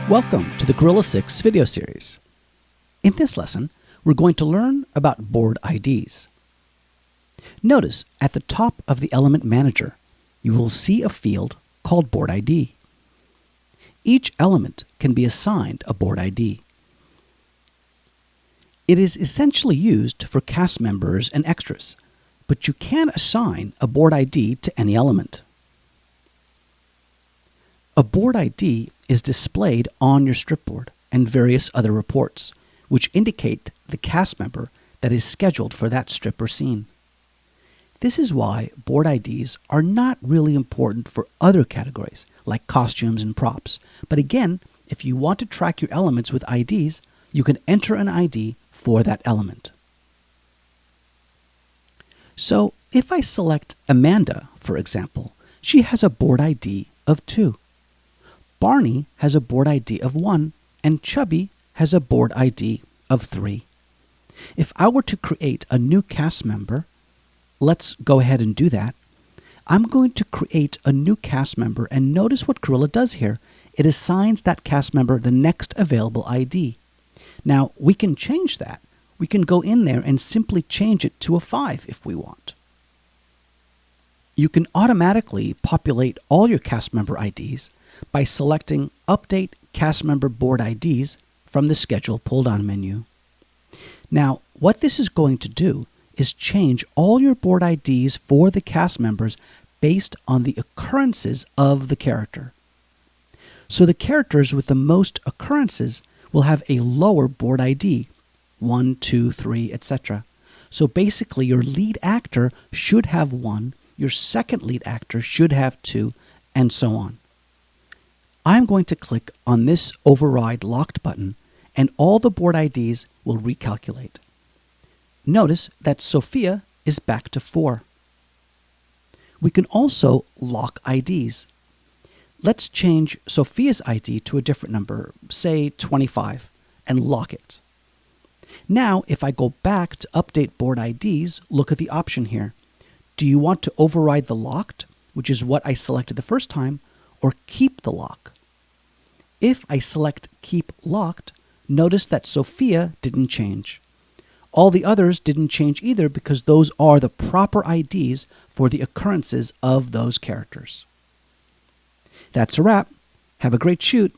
Welcome to the Gorilla 6 video series. In this lesson, we're going to learn about board IDs. Notice at the top of the element manager, you will see a field called Board ID. Each element can be assigned a board ID. It is essentially used for cast members and extras, but you can assign a board ID to any element. A board ID is displayed on your stripboard and various other reports, which indicate the cast member that is scheduled for that strip or scene. This is why board IDs are not really important for other categories, like costumes and props. But again, if you want to track your elements with IDs, you can enter an ID for that element. So if I select Amanda, for example, she has a board ID of 2. Barney has a board ID of 1, and Chubby has a board ID of 3. If I were to create a new cast member, let's go ahead and do that. I'm going to create a new cast member, and notice what Gorilla does here. It assigns that cast member the next available ID. Now, we can change that. We can go in there and simply change it to a 5 if we want. You can automatically populate all your cast member IDs by selecting Update Cast Member Board IDs from the Schedule pull-down menu. Now, what this is going to do is change all your board IDs for the cast members based on the occurrences of the character. So the characters with the most occurrences will have a lower board ID, 1, 2, 3, etc. So basically your lead actor should have 1, your second lead actor should have 2, and so on. I'm going to click on this Override Locked button, and all the board IDs will recalculate. Notice that Sophia is back to 4. We can also lock IDs. Let's change Sophia's ID to a different number, say 25, and lock it. Now, if I go back to Update Board IDs, look at the option here. Do you want to override the locked, which is what I selected the first time, or keep the lock? If I select Keep Locked, notice that Sophia didn't change. All the others didn't change either because those are the proper IDs for the occurrences of those characters. That's a wrap. Have a great shoot.